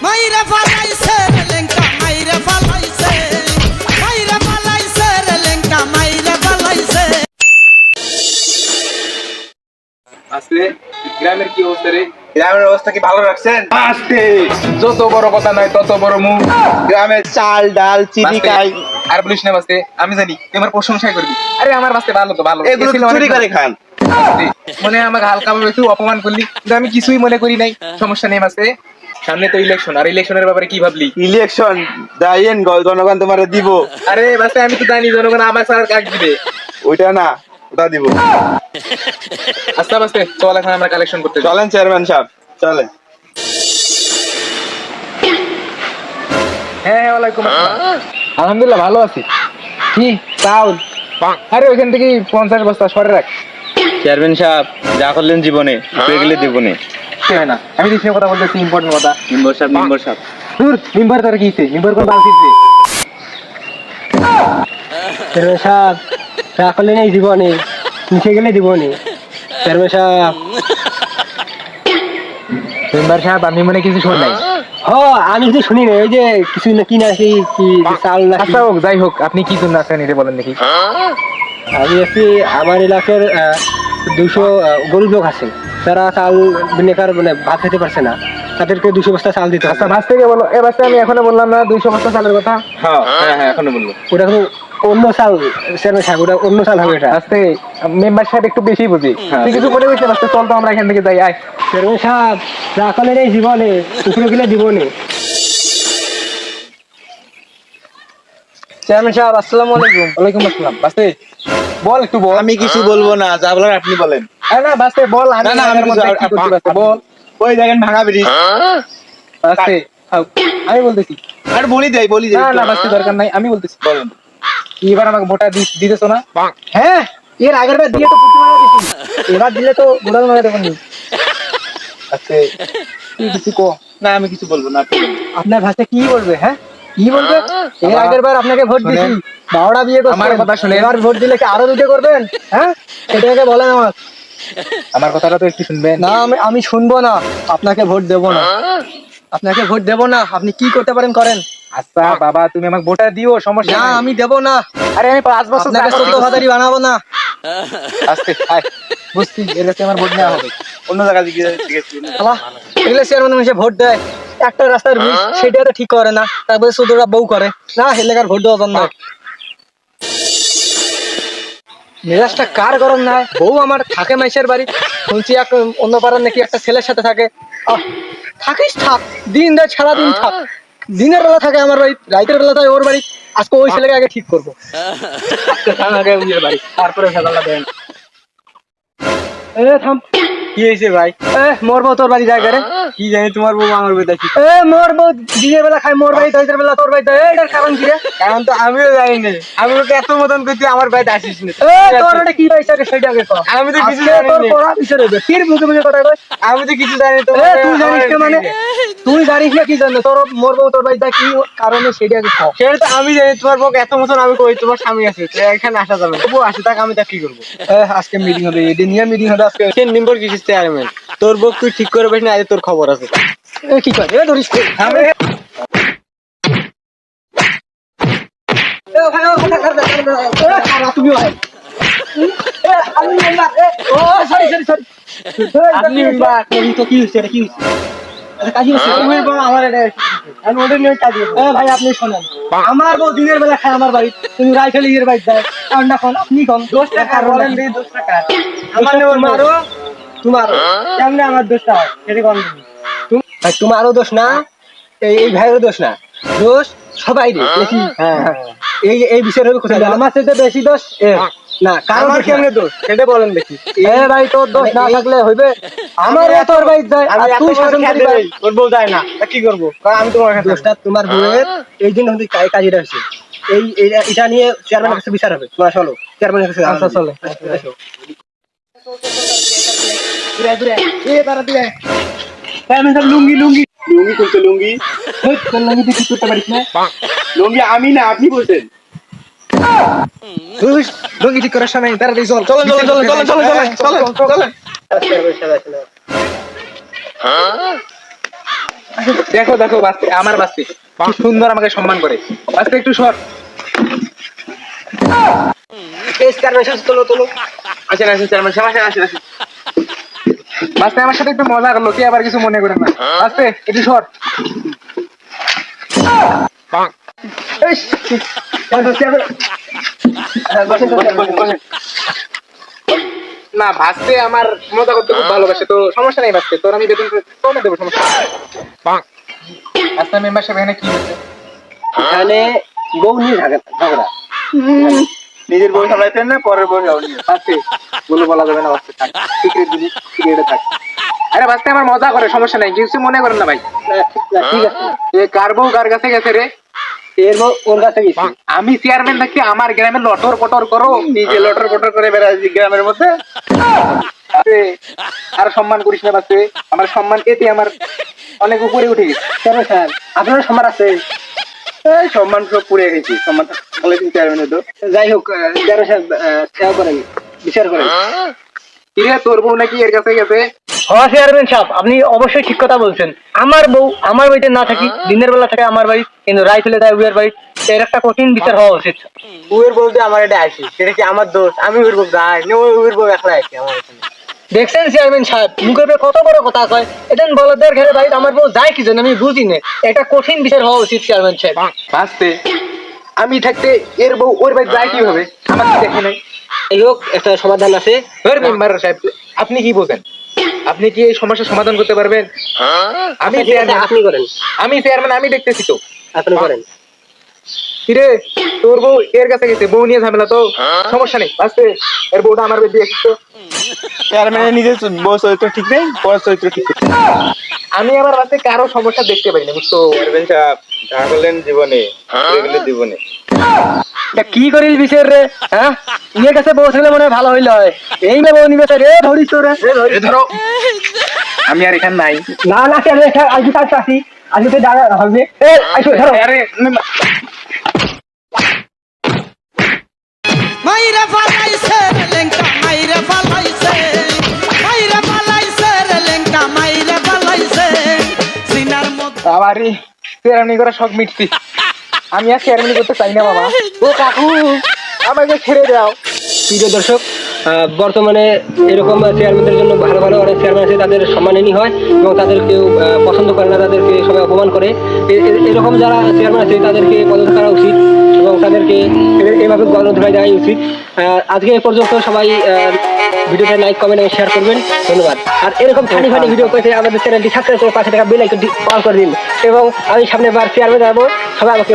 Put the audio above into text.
মাইরে ফালাইছে রে লেঙ্কা মাইরে ফালাইছে মাইরে ফালাইছে রে লেঙ্কা মাইরে ফালাইছে। আজকে গ্রামের কি অবস্থা রে? গ্রামের অবস্থা কি ভালো রাখছেন? আজকে যত বড় কথা নয় তত বড় মুখ। গ্রামের চাল ডাল চিনি খাই আর বলিস না বাস্তে, আমি জানি তুই আমার প্রশংসা করবি। আরে আমার বাস্তে ভালো তো ভালো, এগুলো তো চুরি করে খান। মনে আমাকে হালকা ভাবে একটু অপমান করলি, কিন্তু আমি কিছুই মনে করি নাই। সমস্যা নেই বাস্তে, সামনে তো ইলেকশন, আর ইলেকশনের ব্যাপারে কি ভাবলি? ইলেকশন দাইয়েন জনগণ তোমারে দিব। আরে বাস্তে আমি তো জানি জনগণ আমার স্যার কাক দিবে। ওইটা না, ওটা দিব। আস্তে বাস্তে চল এখন আমরা কালেকশন করতে যাই। চলেন চেয়ারম্যান সাহেব, চলেন। হ্যাঁ ওয়ালাইকুম আসসালাম। আলহামদুলিল্লাহ ভালো আছি। কি চাউল? আরে ওইখান থেকে 50 বস্তা সরে রাখ। চেয়ারম্যান সাহেব যা করলেন জীবনে পেয়ে গেলে দিবনে। হয় না, আমি তো সে কথা বলতেছি, ইম্পর্টেন্ট কথা। মেম্বার সাহেব দূর মেম্বার তোর কি মেম্বার কোন বাল দিচ্ছে? চেয়ারম্যান সাহেব যা করলেন এই জীবনে নিচে গেলে দিবনে। চেয়ারম্যান সাহেব মেম্বার সাহেব আমি মনে কিছু শুনি নাই। হ আমি কিছু শুনি না, ওই যে কিছু না কি না কি চাল না আচ্ছা হোক, যাই হোক, আপনি কি জন্য আছেন এটা বলেন দেখি। আমি আছি আমার এলাকার 200 গরিব লোক আছে, তারা চাল বিনেকার মানে ভাত খেতে পারছে না, তাদেরকে 200 বস্তা চাল দিতে আচ্ছা হবে। বাস থেকে বলো, এ বাসে আমি এখনো বললাম না 200 বস্তা চালের কথা। হ্যাঁ হ্যাঁ এখনো বলবো। ওটা তো অন্য চাল চেয়ারম্যান সাহেব, ওটা অন্য চাল হবে। এটা আস্তে মেম্বার সাহেব একটু বেশি বুঝি। তুই কিছু মনে করছিস? আস্তে চল তো আমরা এখান থেকে যাই। আয় চেয়ারম্যান সাহেব যা করলেন এই জীবনে উপরে গেলে দিবনে। চেয়ারম্যান সাহেব আসসালামু আলাইকুম। ওয়ালাইকুম আসসালাম। বাসে বল, একটু বল। আমি কিছু বলবো না, যা বলার আপনি বলেন। আরে না বাসে বল, আমি না, না, আমি আগের মধ্যে কিছু- কি করতে বাসে বল। ওই দেখেন ভাঙা ব্রিজ। বাসে আমি বলতেছি। আর বলি যাই না না বাসে দরকার নাই, আমি বলতেছি। বলেন। এবার আমাকে ভোটটা দিতেছো না? হ্যাঁ এর আগের বার দিয়ে তো পুঁটি মারা দিছি, এবার দিলে তো গোড়াল মারা দেবেন। আস্তে তুই কিছু কো। না আমি কিছু বলবো না, আপনি বলেন। আপনার ভাষায় কি বলবে? হ্যাঁ কি বলবে? এর আগের বার আপনাকে ভোট দিয়েছি, শোনেন, 12টা বিয়ে করছেন, আমার কথা শোনেন। এবার ভোট দিলে কি আরো 2টা করবেন? হ্যাঁ এটাকে বলেন আমার। আমার কথাটা তো একটু শুনবেন। না আমি শুনবো না, আপনাকে ভোট দেবো না, আপনাকে ভোট দেবো না। আপনি কি করতে পারেন করেন। আচ্ছা বাবা তুমি আমাকে ভোটটা দিও, সমস্যা না নাই। আমি দেবো না, আরে আমি 5 বছর আপনাকে চাকরি 14 করছি। হাজারি বানাবো না। আস্তে আয় বুঝছি, এর কাছে আমার ভোট নেওয়া হবে। অন্য জায়গা দিকে জিজ্ঞেস করুন। আমার এগুলো চেয়ারম্যান মানুষে ভোট দেয়, একটা রাস্তার ব্রিজ সেটা তো ঠিক করে না, তারপরে চোদ্দটা বউ করে না, এলাকার ভোট দেওয়া না। মেজাজটা কার গরম না? বউ আমার থাকে মাইসের বাড়ি, শুনছি এক অন্য পাড়ার নাকি একটা ছেলের সাথে থাকে। থাকিস থাক, দিন দেয় সারাদিন থাক, দিনের বেলা থাকে আমার বাড়ি, রাতের বেলা থাকে ওর বাড়ি। আজকে ওই ছেলেকে আগে ঠিক করবো, আগে উইয়ের বাড়ি, তারপরে ফেলা দেন। থাম, কি হয়েছে ভাই? মোর বউ তোর বাড়ি জায়গা রে? কি জানি তোমার বউ আমার বাড়ি দেখি। মোর বউ দিনের বেলা খাই মোর বাড়ি, রাতের বেলা তোর বাড়ি, এটার কারণ কি রে? কারণ তো আমিও জানি না, আমি ওকে এত মতন করছি আমার বাড়িতে আসিস না। তোর ওটা কি হয়েছে রে সেটা আগে কর। আমি তো কিছু আজকে জানি তোর না। পড়া বিষয় রইবে, ফির মুখে মুখে কথা কয়। আমি তো কিছু জানি তো। তুই জানিস না মানে? তুই জানিস না কি জন্য তোর মোর বউ তোর বাড়ি কি কারণে সেটা আগে কর। সেটা তো আমি জানি, তোমার বউকে এত মতন আমি কই তোমার স্বামী আছে, তো এখানে আসা যাবে না। তবু আসে থাক, আমি তা কি করবো? আজকে মিটিং হবে, এটা নিয়ে মিটিং হবে আজকে। নিম্বর কি চেয়ারম্যান, তোর বউ তুই ঠিক করে বেশ না, আজ তোর খবর আছে। কি কয় ধরিস আমি তুমি ভাই আপনি মেম্বার। তো কি হচ্ছে এটা কি হচ্ছে? কাজী আমার এটা আমি ওদের নিয়ে কাজ করবো। ভাই আপনি শোনেন, আমার বউ দিনের বেলা খায় আমার বাড়ি, তুমি রাইফেল ইয়ের বাড়ি যায়, আর না আপনি কম 10 টাকা বলেন দিই, 10 টাকা আমার তোমারও তোমারও কেমনে আমার দোষটা হয় সেটা কোন তোমারও দোষ না, এই ভাইয়েরও দোষ না, দোষ সবাই রে দেখি। এই বিষয়ের হবে কোথায়? আমার সাথে বেশি দোষ না কারণ আমার কেমনে দোষ সেটা বলেন দেখি। ভাই তোর দোষ না থাকলে হইবে? আমার তোর বাড়ি যায় আর তুই শাসন করি ভাই। ওর বউ যায় না, তা কি করবো? কারণ আমি তোমার কাছে দোষটা তোমার বউয়ের, এই দিন হতে কাজটা হয়েছে। এটা নিয়ে চেয়ারম্যানের কাছে বিচার হবে। তোমরা চলো চেয়ারম্যানের কাছে। আচ্ছা চলো। লুঙ্গি লুঙ্গি লুঙ্গি করতে লুঙ্গি লুঙ্গি তুই করতে পারিস না? লুঙ্গি আমি না, আপনি বলছেন। লুঙ্গি ঠিক করার সময় তাড়াতাড়ি চল। চলো চলো চলো চলো চলো চলো চলো চলো। দেখো দেখো বাস্তে, আমার বাস্তে কি সুন্দর আমাকে সম্মান করে। বাস্তে একটু সর। এই চেয়ারম্যান সাহেব তোলো তোলো। আসেন আসেন চেয়ারম্যান সাহেব, আসেন আসেন আসেন। বাস্তে আমার সাথে একটু মজা করলো, কি আবার কিছু মনে করেন না। বাস্তে একটু সর। না ভাসতে আমার মজা করতে খুব ভালোবাসে, তো সমস্যা নেই ভাসতে, তোর আমি বেতন কমে দেবো, সমস্যা নেই। আচ্ছা মেম্বারশিপ এখানে কি হচ্ছে? এখানে বউ নিয়ে ঝগড়া। নিজের বউ সামলাইতেন না, পরের বউ সামলাইতেন। ভাসতে বলে বলা যাবে না, ভাসতে থাক, সিক্রেট জিনিস সিক্রেটে থাক। আরে ভাসতে আমার মজা করে, সমস্যা নেই, কিছু মনে করেন না ভাই। ঠিক আছে, এ কার বউ কার কাছে গেছে রে? এর বউ ওর কাছে গেছি। আমি চেয়ারম্যান থাকতে আমার গ্রামে লটর পটর করো, নিজে লটর পটর করে বেড়াচ্ছি গ্রামের মধ্যে। আরে, আর সম্মান করিস না বাচ্চা, আমার সম্মান এতে আমার অনেক উপরে উঠে গেছে। চেয়ারম্যান সাহেব আপনার সম্মান আছে। এই সম্মান সব পুড়ে গেছি, সম্মান থাকলে কিন্তু চেয়ারম্যানের তো। যাই হোক চেয়ারম্যান সাহেব সেবা করেন, বিচার করেন। কিরে তোর বউ নাকি এর কাছে গেছে? হ্যাঁ চেয়ারম্যান সাহেব আপনি অবশ্যই ঠিক কথা বলছেন। আমার বউ আমার বাড়িতে না থাকি, দিনের বেলা থাকে আমার বাড়ি, কিন্তু রাত হলে তাই উইয়ের বাড়ি। এর একটা কঠিন বিচার হওয়া উচিত। উয়ের বলতে আমার এটা আসি, সেটা কি আমার দোষ? আমি উয়ের বউ যাই না, উয়ের বউ একলা আসি আমার এখানে। দেখছেন চেয়ারম্যান সাহেব মুখের উপরে কত বড় কথা কয়। এদিন বলদের ঘরে বাড়িতে আমার বউ যায় কি জন্য আমি বুঝি না। এটা কঠিন বিচার হওয়া উচিত চেয়ারম্যান সাহেব। বাঁচতে আমি থাকতে এর বউ ওর বাড়ি যায় কি হবে? আমার কি দেখে নাই? এই হোক একটা সমাধান আছে। ওর মেম্বার সাহেব আপনি কি বোঝেন? আপনি কি এই সমস্যার সমাধান করতে পারবেন? আমি আচ্ছা, ঠিক আছে, আপনি করেন, আমি চেয়ারম্যান, আমি দেখতেছি তো। আপনি করেন। কিরে তোর বউ এর কাছে গেছে, বউ নিয়ে ঝামেলা, তো সমস্যা নেই, বাঁচতে এর বউটা আমার বাড়ি দিয়ে এসেছে। চেয়ারম্যানের নিজের বউ চরিত্র ঠিক নেই, পরের চরিত্র ঠিক নেই। আমি আমার বাচ্চা কারো সমস্যা দেখতে পারি না, বুঝছো? চেয়ারম্যান সাহেব যা করলেন জীবনে, এগুলো জীবনে। তা কি করিল বিচার রে? হ্যাঁ ইয়ের কাছে বউ থাকলে মনে হয় ভালো হইলে হয়। এই না বউ নিবে রে, ধরিস তোরে। এ ধরো, আমি আর এখানে নাই। না না চেয়ারম্যান সাহেব আজকে কাজ আসি, আজকে তো দাঁড়া হবে। এই আইসো ধরো। আরে মাইরে ফালাইছে রে লেঙ্কা মাইরে ফালাইছে, মাইরে ফালাইছে রে লেঙ্কা মাইরে ফালাইছে সিনার মধ্যে। বাবারে চেয়ারম্যানি করা শখ মিটছি, আমি আর চেয়ারম্যানি করতে চাই না বাবা। ও কাকু আমাকে ছেড়ে দাও। প্রিয় দর্শক বর্তমানে এরকম চেয়ারম্যানদের জন্য ভালো ভালো অনেক চেয়ারম্যান আছে, তাদের সম্মানহানি হয় এবং তাদের কেউ পছন্দ করে না, তাদেরকে সবাই অপমান করে। এরকম যারা চেয়ারম্যান আছে তাদেরকে পদত্যাগ করা উচিত এবং তাদেরকে এভাবে গণধোলাই দেওয়া উচিত। আজকে এ পর্যন্ত সবাই ভিডিওটা লাইক কমেন্ট এবং শেয়ার করবেন, ধন্যবাদ। আর এরকম ফানি ফানি ভিডিও পেতে আমাদের চ্যানেলটি সাবস্ক্রাইব করে পাশে থাকা বেল আইকনটি অন করে দিন এবং আমি সামনে বার চেয়ারম্যান যাবো, সবাই আমাকে